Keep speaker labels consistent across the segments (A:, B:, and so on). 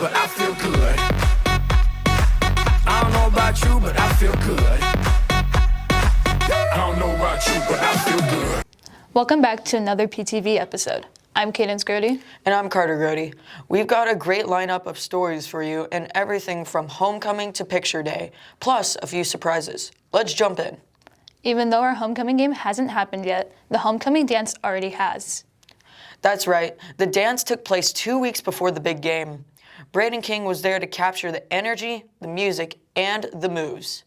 A: but I feel good. I don't know about you, but I feel good. I don't know about you, but I feel good.
B: Welcome back to another PTV episode. I'm Cadence Grody.
C: And I'm Carter Grody. We've got a great lineup of stories for you and everything from homecoming to picture day, plus a few surprises. Let's jump in.
B: Even though our homecoming game hasn't happened yet, the homecoming dance already has.
C: That's right, the dance took place 2 weeks before the big game. Braden King was there to capture the energy, the music, and the moves.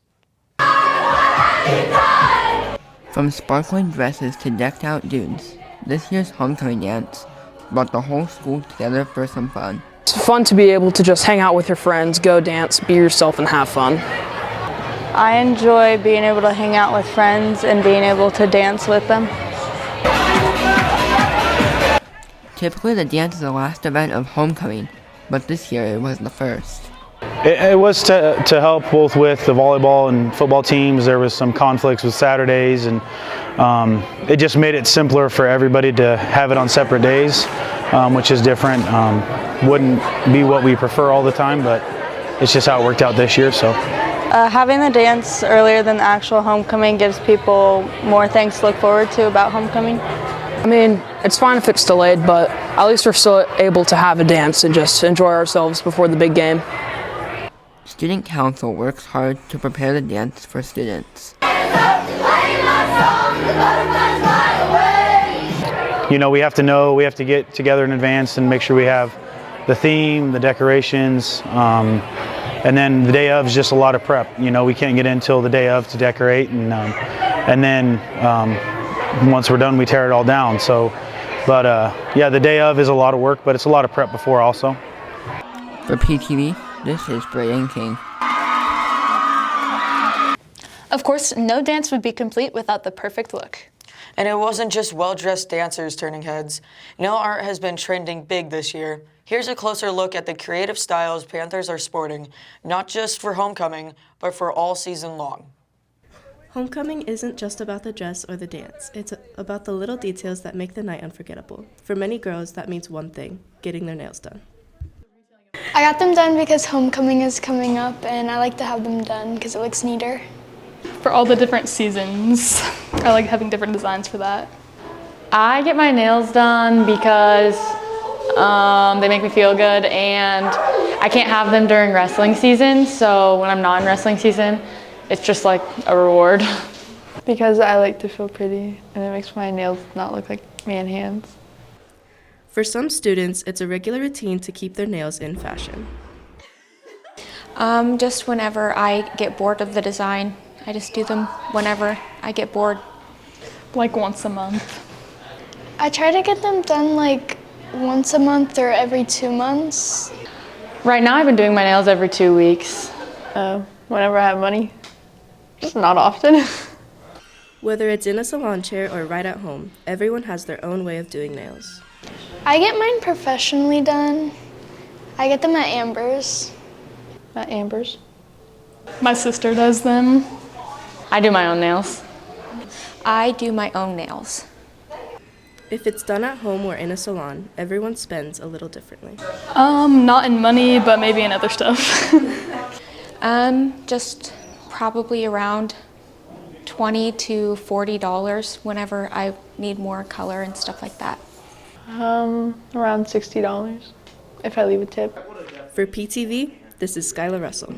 D: From sparkling dresses to decked out dudes, this year's homecoming dance brought the whole school together for some fun.
E: It's fun to be able to just hang out with your friends, go dance, be yourself, and have fun.
F: I enjoy being able to hang out with friends and being able to dance with them.
D: Typically the dance is the last event of homecoming, but this year it was the first.
G: It was to help both with the volleyball and football teams. There was some conflicts with Saturdays, and it just made it simpler for everybody to have it on separate days, which is different. Wouldn't be what we prefer all the time, but it's just how it worked out this year. So.
F: Having the dance earlier than the actual homecoming gives people more things to look forward to about homecoming.
E: I mean, it's fine if it's delayed, but at least we're still able to have a dance and just enjoy ourselves before the big game.
D: Student council works hard to prepare the dance for students.
G: You know, we have to get together in advance and make sure we have the theme, the decorations, and then the day of is just a lot of prep. You know, we can't get in until the day of to decorate, and then once we're done, we tear it all down. So, but yeah, the day of is a lot of work, but it's a lot of prep before also.
D: For PTV, this is Braden King.
B: Of course, no dance would be complete without the perfect look.
C: And it wasn't just well-dressed dancers turning heads. Nail art has been trending big this year. Here's a closer look at the creative styles Panthers are sporting, not just for homecoming, but for all season long.
H: Homecoming isn't just about the dress or the dance. It's about the little details that make the night unforgettable. For many girls, that means one thing: getting their nails done.
I: I got them done because homecoming is coming up, and I like to have them done because it looks neater.
J: For all the different seasons, I like having different designs for that. I get my nails done because they make me feel good, and I can't have them during wrestling season, so when I'm not in wrestling season, it's just like a reward.
F: Because I like to feel pretty, and it makes my nails not look like man hands.
H: For some students, it's a regular routine to keep their nails in fashion.
K: Just whenever I get bored of the design, I just do them whenever I get bored.
J: Like once a month.
I: I try to get them done like once a month or every 2 months.
J: Right now I've been doing my nails every 2 weeks.
F: Whenever I have money, just not often.
H: Whether it's in a salon chair or right at home, everyone has their own way of doing nails.
I: I get mine professionally done. I get them at Amber's.
F: At Amber's?
J: My sister does them. I do my own nails.
K: I do my own nails.
H: If it's done at home or in a salon, everyone spends a little differently.
J: Not in money, but maybe in other stuff.
K: Just probably around $20 to $40 whenever I need more color and stuff like that.
F: Around $60 if I leave a tip.
H: For PTV, this is Skylar Russell.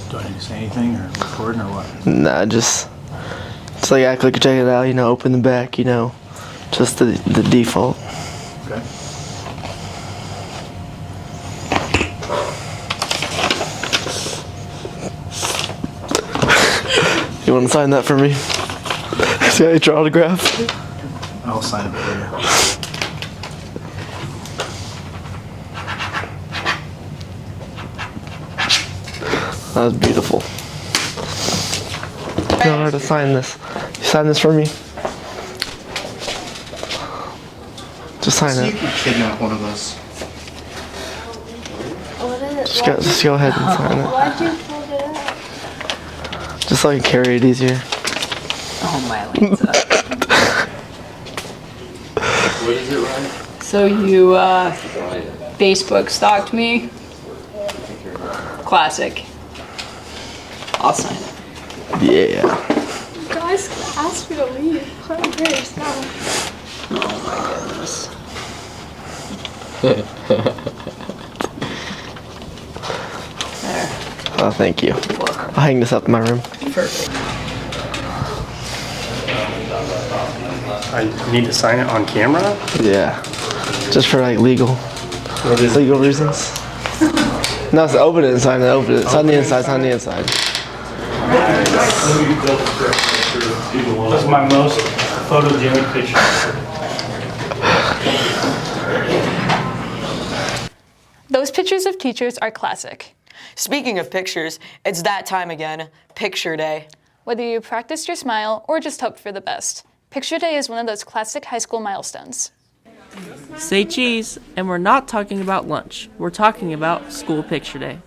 G: Do I need to say anything or recording or what?
L: Nah, just like act like you're checking it out, you know, open the back, you know, just the default.
G: Okay.
L: You want to sign that for me? See how you draw autograph?
G: I'll sign it for you.
L: That was beautiful. You know how to sign this. You sign this for me? Just sign it.
M: You could kidnap one of us.
I: What is it?
L: Just go ahead and sign it.
I: Why'd you fold it up?
L: Just so I can carry it easier.
E: Oh my Lisa.
M: What is it, Ryan?
E: So you Facebook stalked me? Classic. I'll sign it.
L: Yeah.
I: You guys asked me to leave. I'm very sad.
E: Oh my goodness. There.
L: Oh, thank you. I'll hang this up in my room.
E: Perfect.
N: I need to sign it on camera?
L: Yeah. Just for like legal reasons. No, it's open it and sign it. Open it. It's on the inside. It's on the inside.
G: That's my most photogenic picture.
B: Those pictures of teachers are classic.
C: Speaking of pictures, it's that time again, Picture Day.
B: Whether you practiced your smile or just hoped for the best, Picture Day is one of those classic high school milestones.
O: Say cheese, and we're not talking about lunch. We're talking about school picture day.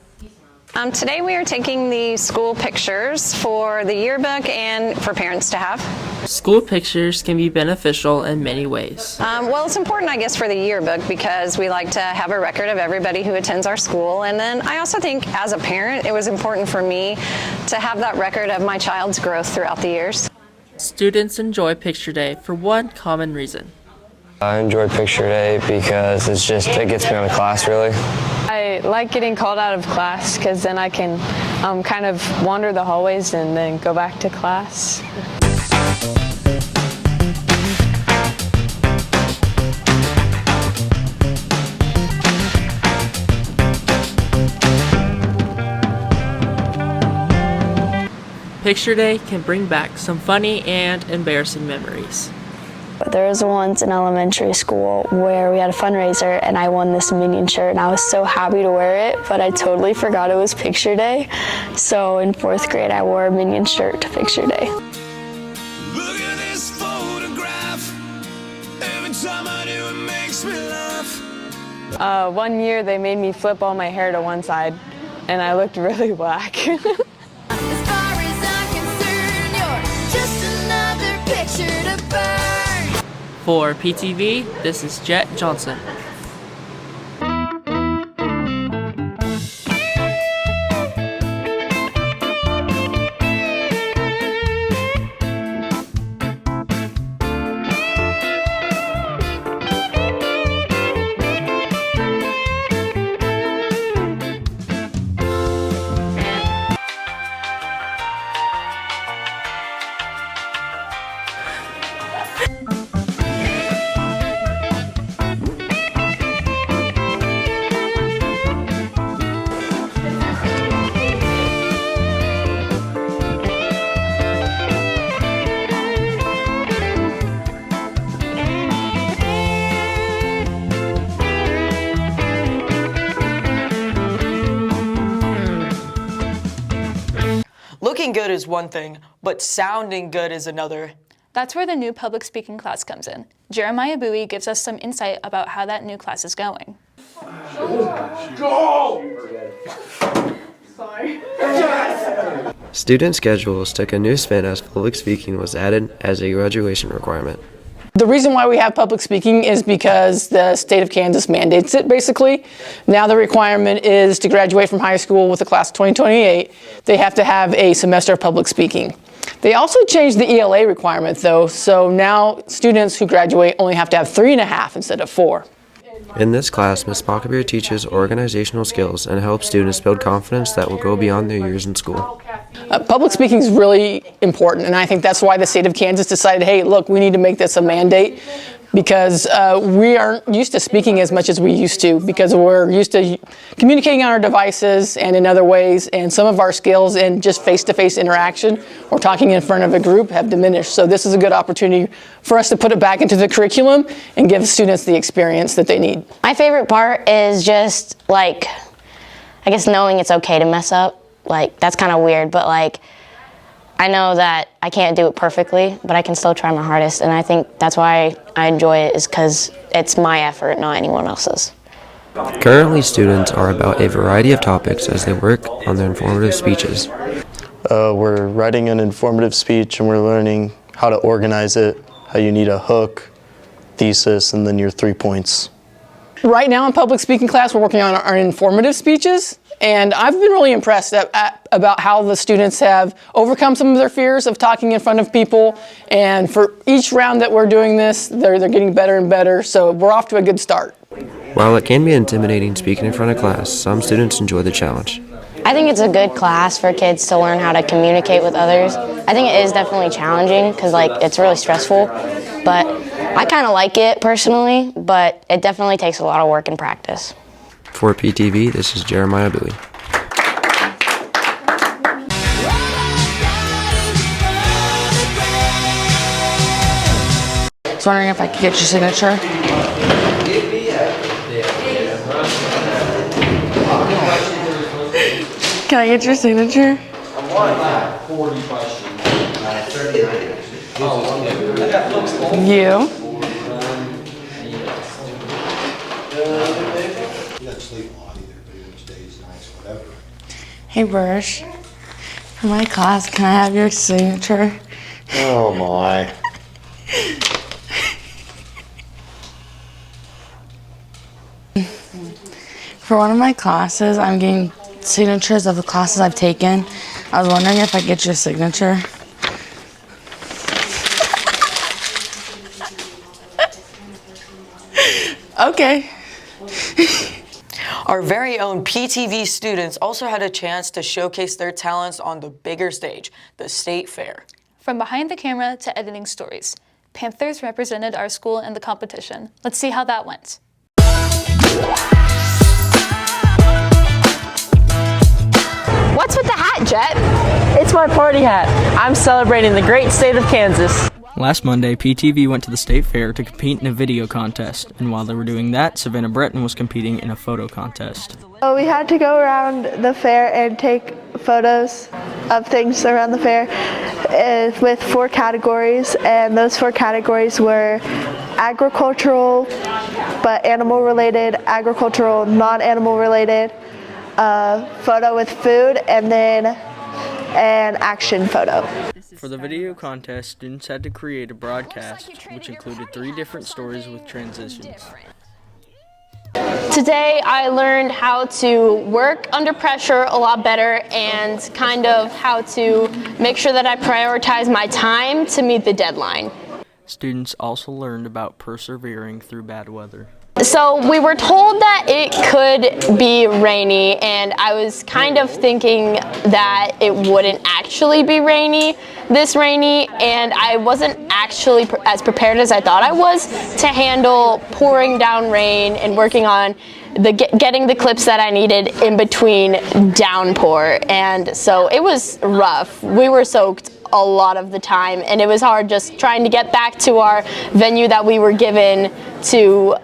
P: Today we are taking the school pictures for the yearbook and for parents to have.
O: School pictures can be beneficial in many ways.
P: Well, it's important, I guess, for the yearbook because we like to have a record of everybody who attends our school. And then I also think as a parent, it was important for me to have that record of my child's growth throughout the years.
O: Students enjoy picture day for one common reason.
Q: I enjoy picture day because it gets me out of class, really.
R: I like getting called out of class because then I can kind of wander the hallways and then go back to class.
O: Picture day can bring back some funny and embarrassing memories.
I: There was once in elementary school where we had a fundraiser and I won this Minion shirt and I was so happy to wear it, but I totally forgot it was picture day. So in 4th grade I wore a Minion shirt to picture day.
A: Look at this photograph. Every time I do it makes me laugh.
R: One year they made me flip all my hair to one side and I looked really black.
O: For PTV, this is Jet Johnson.
C: Looking good is one thing, but sounding good is another.
B: That's where the new public speaking class comes in. Jeremiah Bowie gives us some insight about how that new class is going.
A: Go!
R: Sorry.
A: Yes!
Q: Student schedules took a new spin as public speaking was added as a graduation requirement.
E: The reason why we have public speaking is because the state of Kansas mandates it, basically. Now the requirement is to graduate from high school with the class of 2028. They have to have a semester of public speaking. They also changed the ELA requirement, though, so now students who graduate only have to have 3.5 instead of 4.
Q: In this class, Ms. Bachapir teaches organizational skills and helps students build confidence that will go beyond their years in school.
E: Public speaking is really important, and I think that's why the state of Kansas decided, hey, look, we need to make this a mandate because we aren't used to speaking as much as we used to because we're used to communicating on our devices and in other ways, and some of our skills in just face-to-face interaction or talking in front of a group have diminished. So this is a good opportunity for us to put it back into the curriculum and give students the experience that they need.
S: My favorite part is just like, I guess knowing it's okay to mess up. Like, that's kind of weird, but like, I know that I can't do it perfectly, but I can still try my hardest, and I think that's why I enjoy it, is because it's my effort, not anyone else's.
Q: Currently, students are about a variety of topics as they work on their informative speeches.
N: We're writing an informative speech and we're learning how to organize it, how you need a hook, thesis, and then your 3 points.
E: Right now in public speaking class, we're working on our informative speeches, and I've been really impressed about how the students have overcome some of their fears of talking in front of people, and for each round that we're doing this, they're getting better and better, so we're off to a good start.
Q: While it can be intimidating speaking in front of class, some students enjoy the challenge.
S: I think it's a good class for kids to learn how to communicate with others. I think it is definitely challenging because it's really stressful, but I kind of like it personally, but it definitely takes a lot of work and practice.
Q: For PTV, this is Jeremiah Bowie.
T: I was wondering if I could get your signature. Can I get your signature? You? Hey Bursch, for my class, can I have your signature?
U: Oh my.
T: For one of my classes, I'm getting signatures of the classes I've taken. I was wondering if I could get your signature. Okay.
C: Our very own PTV students also had a chance to showcase their talents on the bigger stage, the state fair.
B: From behind the camera to editing stories, Panthers represented our school in the competition. Let's see how that went.
V: What's with the hat, Jet? It's my party hat. I'm celebrating the great state of Kansas.
W: Last Monday, PTV went to the state fair to compete in a video contest, and while they were doing that, Savannah Breton was competing in a photo contest.
F: We had to go around the fair and take photos of things around the fair with 4 categories, and those 4 categories were agricultural, but animal related, agricultural, non-animal related, photo with food, and then an action photo.
W: For the video contest, students had to create a broadcast, which included 3 different stories with transitions.
X: Today I learned how to work under pressure a lot better and kind of how to make sure that I prioritize my time to meet the deadline.
W: Students also learned about persevering through bad weather.
X: So we were told that it could be rainy, and I was kind of thinking that it wouldn't actually be this rainy, and I wasn't actually as prepared as I thought I was to handle pouring down rain and working on getting the clips that I needed in between downpour, and so it was rough. We were soaked a lot of the time, and it was hard just trying to get back to our venue that we were given to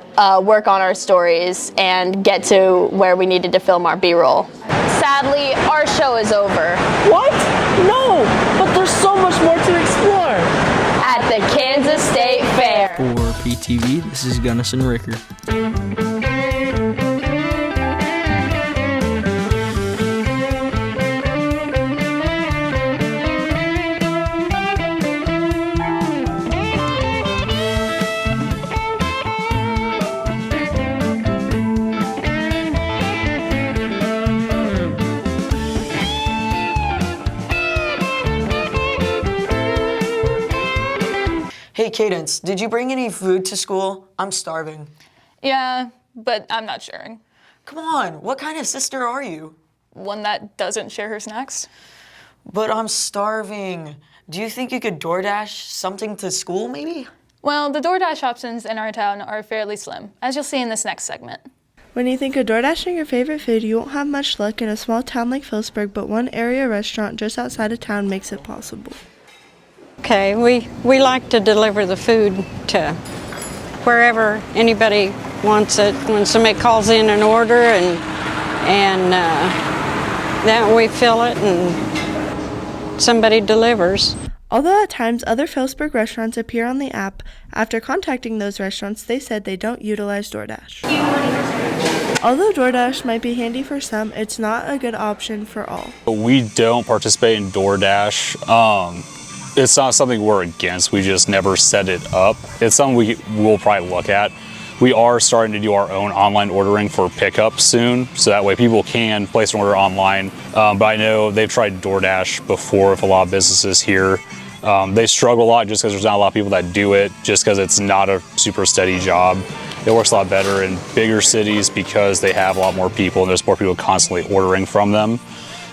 X: work on our stories and get to where we needed to film our B-roll. Sadly, our show is over.
V: What? No, but there's so much more to explore.
X: At the Kansas State Fair.
W: For PTV, this is Gunnison Ricker.
C: Hey Cadence, did you bring any food to school? I'm starving.
B: Yeah, but I'm not sharing.
C: Come on, what kind of sister are you?
B: One that doesn't share her snacks?
C: But I'm starving. Do you think you could DoorDash something to school maybe?
B: Well, the DoorDash options in our town are fairly slim, as you'll see in this next segment.
H: When you think of DoorDashing your favorite food, you won't have much luck in a small town like Phillipsburg, but one area restaurant just outside of town makes it possible.
Y: Okay, we like to deliver the food to wherever anybody wants it. When somebody calls in an order and then we fill it and somebody delivers.
H: Although at times other Phillipsburg restaurants appear on the app, after contacting those restaurants, they said they don't utilize DoorDash.
F: Although DoorDash might be handy for some, it's not a good option for all.
D: We don't participate in DoorDash. It's not something we're against, we just never set it up. It's something we will probably look at. We are starting to do our own online ordering for pickup soon, so that way people can place an order online. But I know they've tried DoorDash before with a lot of businesses here. They struggle a lot just because there's not a lot of people that do it, just because it's not a super steady job. It works a lot better in bigger cities because they have a lot more people and there's more people constantly ordering from them.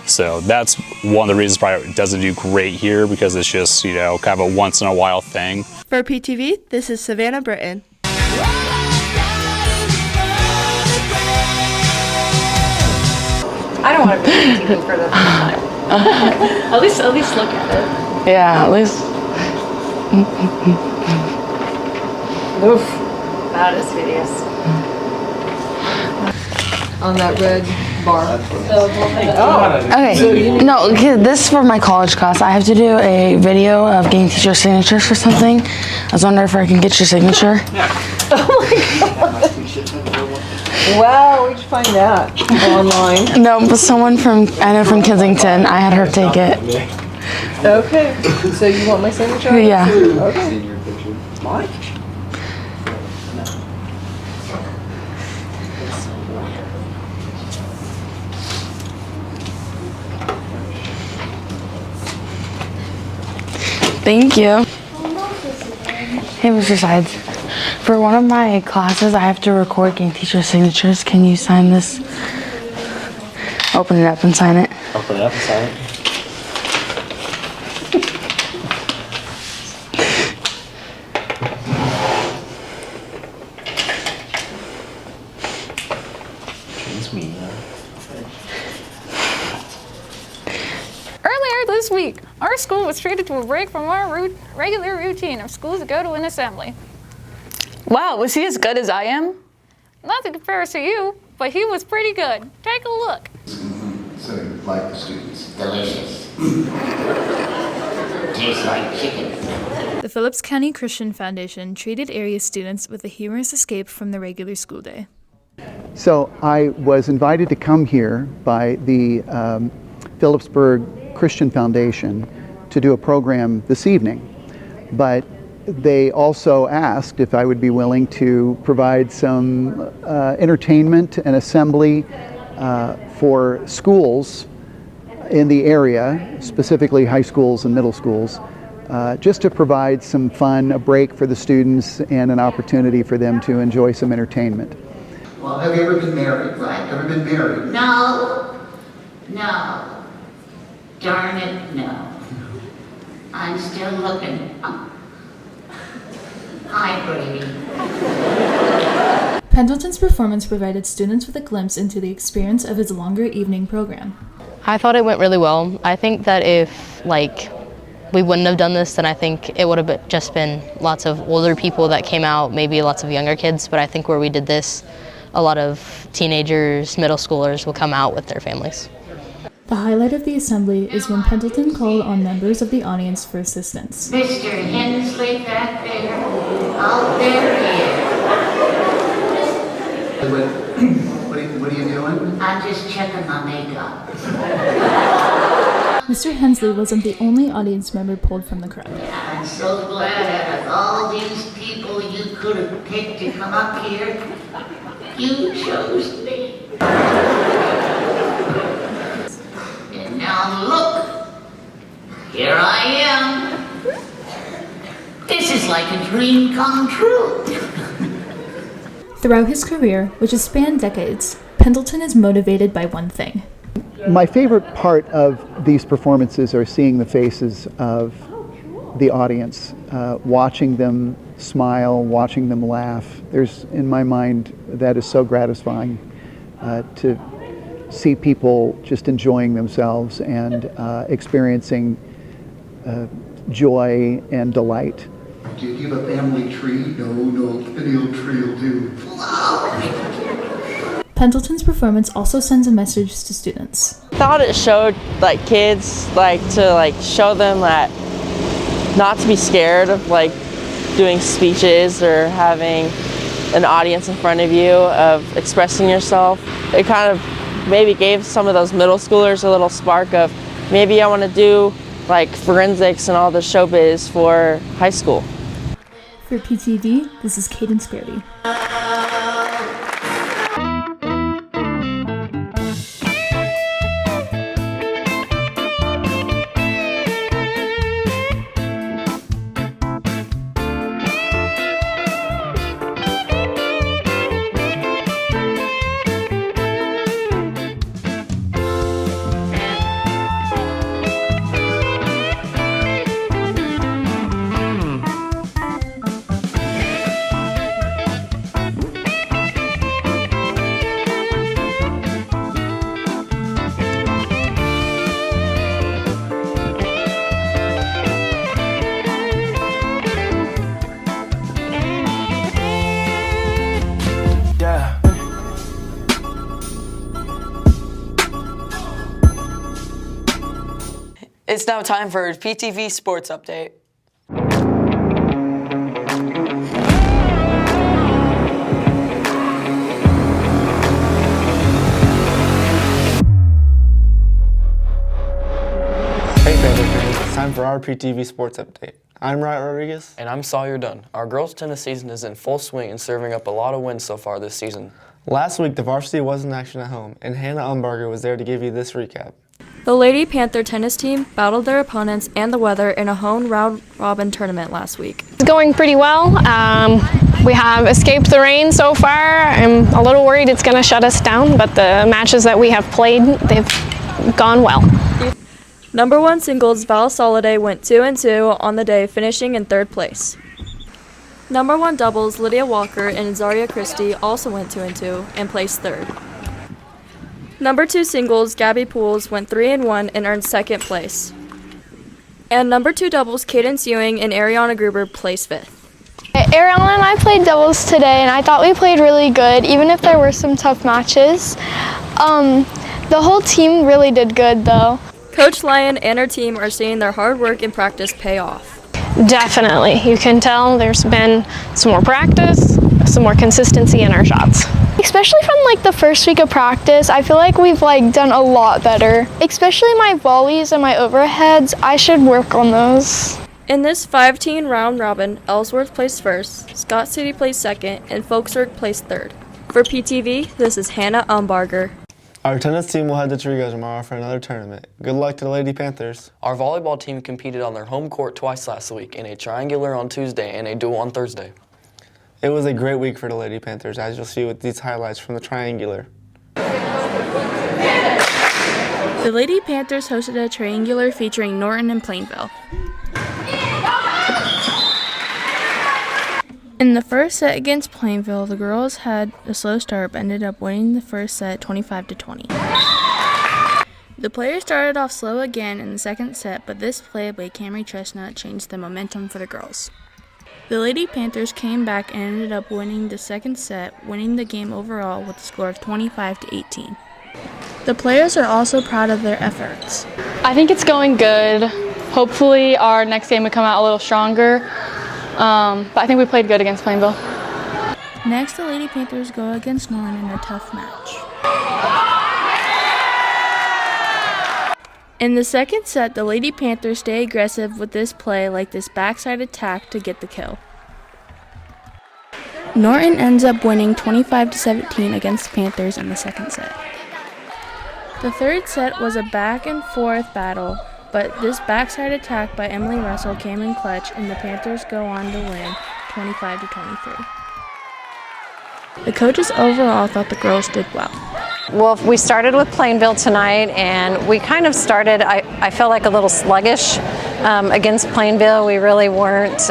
D: So that's one of the reasons probably it doesn't do great here, because it's just, you know, kind of a once in a while thing.
F: For PTV, this is Savannah Britton.
J: I don't want to be on TV for the first time. at least look at it.
T: Yeah, at least.
J: Oof, that is hideous. On that red bar.
T: Okay, no, this is for my college class. I have to do a video of getting teacher signatures for something. I was wondering if I can get your signature.
J: Oh my god. Wow, where'd you find that? Online?
T: No, but someone from Kensington. I had her take it.
J: Okay, so you want my signature?
T: Yeah.
J: Okay. Mine?
T: Thank you. Hey, Mr. Sides. For one of my classes, I have to record getting teacher signatures. Can you sign this? Open it up and sign it.
K: Open it up and sign it.
B: Earlier this week, our school was treated to a break from our regular routine of schools to go to an assembly. Wow, was he as good as I am? Not to compare to you, but he was pretty good. Take a look.
L: So, like the students. Delicious. Tastes like chicken.
B: The Phillips County Christian Foundation treated area students with a humorous escape from the regular school day.
M: So I was invited to come here by the Phillipsburg Christian Foundation to do a program this evening, but they also asked if I would be willing to provide some entertainment and assembly for schools in the area, specifically high schools and middle schools, just to provide some fun, a break for the students, and an opportunity for them to enjoy some entertainment.
L: Well, have you ever been married, right? Ever been married?
Z: No. Darn it, no. I'm still looking. Hi, Brady.
B: Pendleton's performance provided students with a glimpse into the experience of his longer evening program.
I: I thought it went really well. I think that if we wouldn't have done this, then I think it would have just been lots of older people that came out, maybe lots of younger kids, but I think where we did this, a lot of teenagers, middle schoolers will come out with their families.
B: The highlight of the assembly is when Pendleton called on members of the audience for assistance.
Z: Mr. Hensley back there. Oh, there he is.
L: What are you doing?
Z: I'm just checking my makeup.
B: Mr. Hensley wasn't the only audience member pulled from the crowd.
Z: I'm so glad out of all these people you could have picked to come up here, you chose me. And now look, here I am. This is like a dream come true.
B: Throughout his career, which has spanned decades, Pendleton is motivated by one thing.
M: My favorite part of these performances are seeing the faces of the audience, watching them smile, watching them laugh. In my mind, that is so gratifying to see people just enjoying themselves and experiencing joy and delight.
L: Do you have a family tree? No, filial tree will do.
B: Pendleton's performance also sends a message to students.
O: I thought it showed kids to show them that not to be scared of doing speeches or having
V: an audience in front of you, of expressing yourself. It kind of maybe gave some of those middle schoolers a little spark of maybe I want to do like forensics and all the showbiz for high school.
A: For PTV, this is Cadence Beardy.
C: It's now time for a PTV Sports Update.
G: Hey Panther fans, it's time for our PTV Sports Update. I'm Wright Rodriguez.
K: And I'm Sawyer Dunn. Our girls' tennis season is in full swing and serving up a lot of wins so far this season.
G: Last week, the varsity was in action at home, and Hannah Umbarger was there to give you this recap.
N: The Lady Panther tennis team battled their opponents and the weather in a home round-robin tournament last week.
X: It's going pretty well. We have escaped the rain so far. I'm a little worried it's going to shut us down, but the matches that we have played, they've gone well.
N: Number 1 singles Val Soliday went 2-2 on the day, finishing in 3rd place. Number 1 doubles Lydia Walker and Zaria Christie also went 2-2 and placed 3rd. Number 2 singles Gabby Pools went 3-1 and earned 2nd place. And number 2 doubles Cadence Ewing and Ariana Gruber placed 5th.
I: Ariana and I played doubles today, and I thought we played really good, even if there were some tough matches. The whole team really did good, though.
N: Coach Lyon and her team are seeing their hard work and practice pay off.
X: Definitely. You can tell there's been some more practice, some more consistency in our shots.
I: Especially from the first week of practice, I feel like we've done a lot better. Especially my volleys and my overheads, I should work on those.
N: In this 5-team round robin, Ellsworth placed 1st, Scott City placed 2nd, and Folksburg placed 3rd. For PTV, this is Hannah Umbarger.
G: Our tennis team will head to Trigo tomorrow for another tournament. Good luck to the Lady Panthers.
K: Our volleyball team competed on their home court twice last week, in a triangular on Tuesday and a duel on Thursday.
G: It was a great week for the Lady Panthers, as you'll see with these highlights from the triangular.
A: The Lady Panthers hosted a triangular featuring Norton and Plainville. In the first set against Plainville, the girls had a slow start but ended up winning the first set 25-20. The players started off slow again in the second set, but this play by Camry Chestnut changed the momentum for the girls. The Lady Panthers came back and ended up winning the second set, winning the game overall with a score of 25-18. The players are also proud of their efforts.
P: I think it's going good. Hopefully our next game will come out a little stronger. But I think we played good against Plainville.
A: Next, the Lady Panthers go against Norton in a tough match. In the second set, the Lady Panthers stay aggressive with this play like this backside attack to get the kill. Norton ends up winning 25-17 against the Panthers in the second set. The third set was a back and forth battle, but this backside attack by Emily Russell came in clutch and the Panthers go on to win 25-23. The coaches overall thought the girls did well.
R: Well, we started with Plainville tonight, and we kind of started, I felt like a little sluggish against Plainville. We really weren't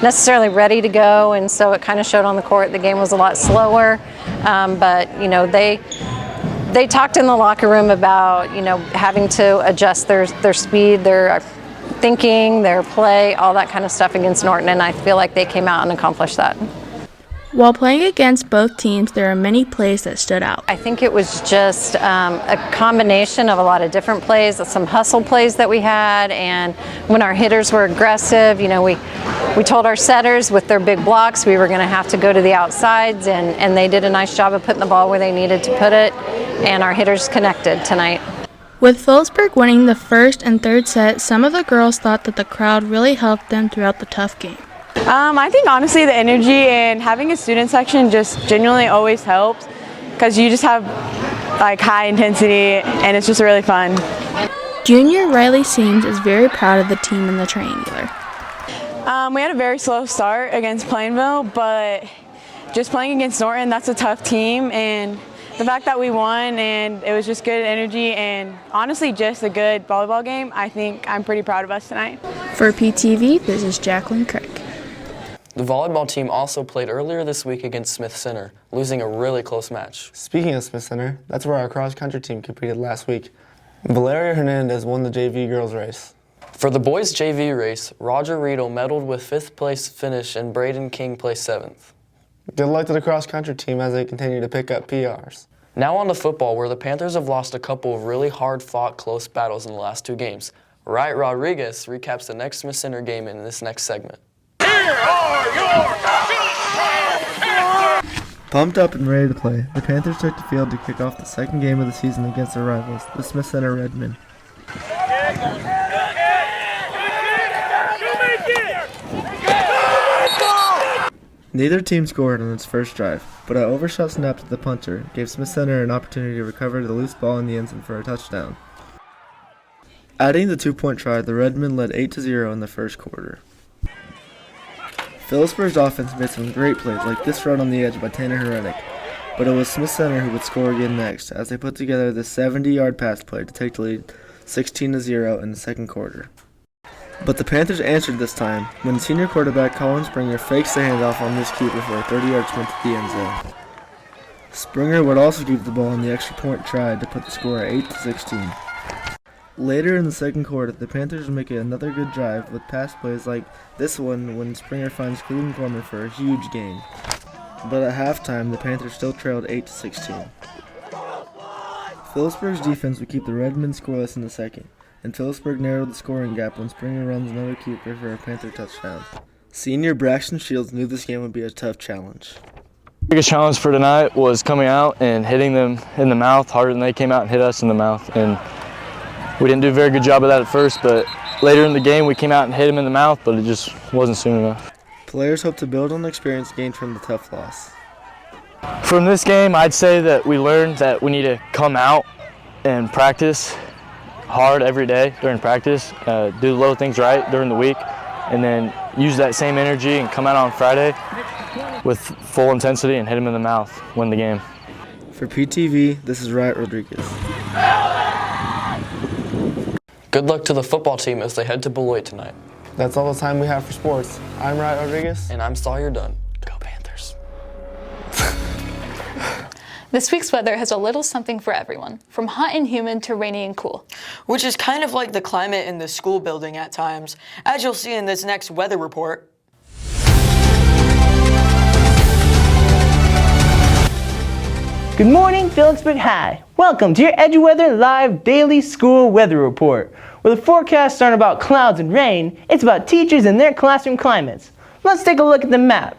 R: necessarily ready to go, and so it kind of showed on the court. The game was a lot slower, but you know, they talked in the locker room about, you know, having to adjust their speed, their thinking, their play, all that kind of stuff against Norton, and I feel like they came out and accomplished that.
A: While playing against both teams, there are many plays that stood out.
R: I think it was just a combination of a lot of different plays, some hustle plays that we had, and when our hitters were aggressive, you know, we told our setters with their big blocks we were going to have to go to the outsides, and they did a nice job of putting the ball where they needed to put it, and our hitters connected tonight.
A: With Phillipsburg winning the first and third set, some of the girls thought that the crowd really helped them throughout the tough game.
E: I think honestly the energy and having a student section just genuinely always helps because you just have like high intensity and it's just really fun.
A: Junior Riley Seams is very proud of the team in the triangular.
E: We had a very slow start against Plainville, but just playing against Norton, that's a tough team, and the fact that we won and it was just good energy and honestly just a good volleyball game, I think I'm pretty proud of us tonight.
A: For PTV, this is Jacqueline Craig.
K: The volleyball team also played earlier this week against Smith Center, losing a really close match.
G: Speaking of Smith Center, that's where our cross-country team competed last week. Valeria Hernandez won the JV girls race.
K: For the boys JV race, Roger Riedel medaled with 5th place finish and Braden King placed 7th.
G: Good luck to the cross-country team as they continue to pick up PRs.
K: Now on to football, where the Panthers have lost a couple of really hard-fought close battles in the last 2 games. Wright Rodriguez recaps the next Smith Center game in this next segment.
G: Pumped up and ready to play, the Panthers took the field to kick off the second game of the season against their rivals, the Smith Center Redmen. Neither team scored on its first drive, but an overshot snap to the punter gave Smith Center an opportunity to recover the loose ball in the end zone for a touchdown. Adding the 2-point try, the Redmen led 8-0 in the first quarter. Phillipsburg's offense made some great plays, like this run on the edge by Tanner Heretic, but it was Smith Center who would score again next, as they put together this 70-yard pass play to take the lead 16-0 in the second quarter. But the Panthers answered this time, when senior quarterback Colin Springer fakes the handoff on this keeper for a 30-yard sprint to the end zone. Springer would also keep the ball on the extra point try to put the score at 8-16. Later in the second quarter, the Panthers would make another good drive with pass plays like this one when Springer finds Cleveland Gorman for a huge gain. But at halftime, the Panthers still trailed 8-16. Phillipsburg's defense would keep the Redmen scoreless in the second, and Phillipsburg narrowed the scoring gap when Springer runs another keeper for a Panther touchdown. Senior Braxton Shields knew this game would be a tough challenge.
Q: The biggest challenge for tonight was coming out and hitting them in the mouth harder than they came out and hit us in the mouth. And we didn't do a very good job of that at first, but later in the game we came out and hit them in the mouth, but it just wasn't soon enough.
G: Players hope to build on the experience gained from the tough loss.
Q: From this game, I'd say that we learned that we need to come out and practice hard every day during practice, do the little things right during the week, and then use that same energy and come out on Friday with full intensity and hit them in the mouth, win the game.
G: For PTV, this is Wright Rodriguez.
K: Good luck to the football team as they head to Beloit tonight.
G: That's all the time we have for sports. I'm Wright Rodriguez.
K: And I'm Sawyer Dunn. Go Panthers.
B: This week's weather has a little something for everyone, from hot and humid to rainy and cool.
C: Which is kind of like the climate in the school building at times, as you'll see in this next weather report.
S: Good morning, Phillipsburg High. Welcome to your Edgeweather Live Daily School Weather Report, where the forecasts aren't about clouds and rain, it's about teachers and their classroom climates. Let's take a look at the map.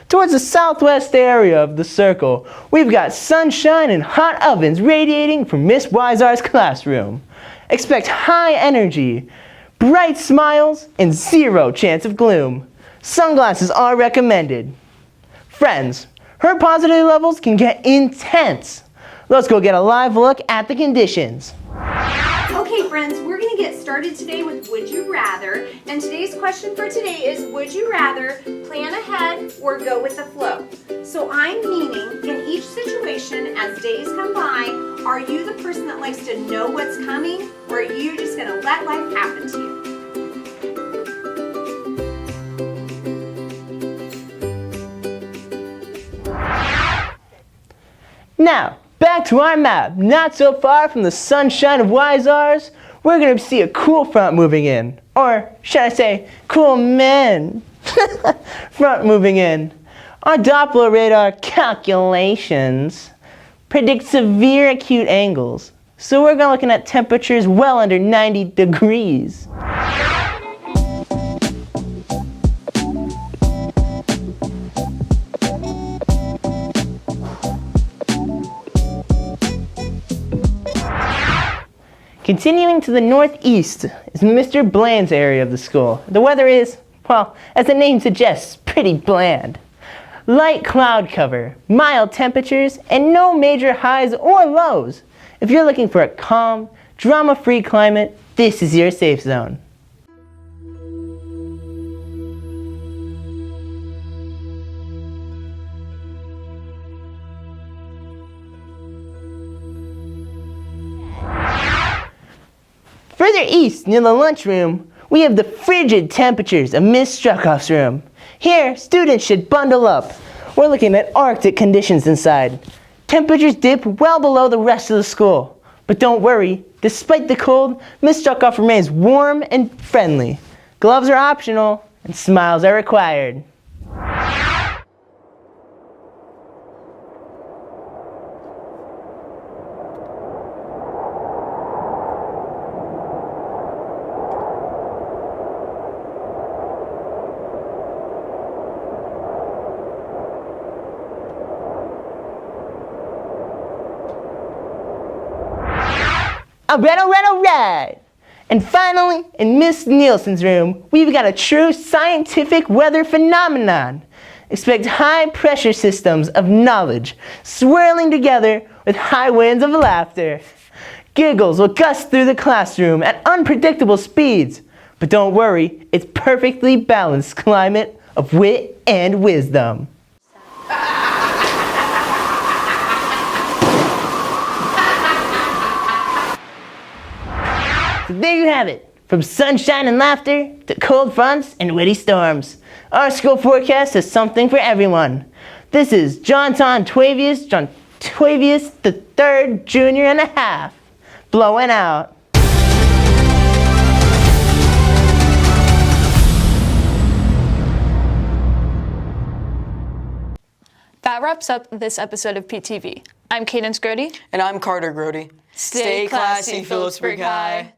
S: Towards the southwest area of the circle, we've got sunshine and hot ovens radiating from Miss Weisar's classroom. Expect high energy, bright smiles, and zero chance of gloom. Sunglasses are recommended. Friends, her positivity levels can get intense. Let's go get a live look at the conditions.
U: Okay friends, we're going to get started today with Would You Rather. And today's question for today is, would you rather plan ahead or go with the flow? So I'm meaning, in each situation as days come by, are you the person that likes to know what's coming, or are you just going to let life happen to you?
S: Now, back to our map. Not so far from the sunshine of Weisar's, we're going to see a cool front moving in. Or should I say, cool men front moving in. Our Doppler radar calculations predict severe acute angles. So we're looking at temperatures well under 90 degrees. Continuing to the northeast is Mr. Bland's area of the school. The weather is, well, as the name suggests, pretty bland. Light cloud cover, mild temperatures, and no major highs or lows. If you're looking for a calm, drama-free climate, this is your safe zone. Further east, near the lunchroom, we have the frigid temperatures of Miss Struckoff's room. Here, students should bundle up. We're looking at Arctic conditions inside. Temperatures dip well below the rest of the school. But don't worry, despite the cold, Miss Struckoff remains warm and friendly. Gloves are optional, and smiles are required. Alright. And finally, in Miss Nielsen's room, we've got a true scientific weather phenomenon. Expect high pressure systems of knowledge swirling together with high winds of laughter. Giggles will gust through the classroom at unpredictable speeds. But don't worry, it's perfectly balanced climate of wit and wisdom. So there you have it. From sunshine and laughter to cold fronts and witty storms. Our school forecast has something for everyone. This is John Twavius the third junior and a half, blowing out.
B: That wraps up this episode of PTV. I'm Cadence Grody.
C: And I'm Carter Grody.
B: Stay classy, Phillipsburg High.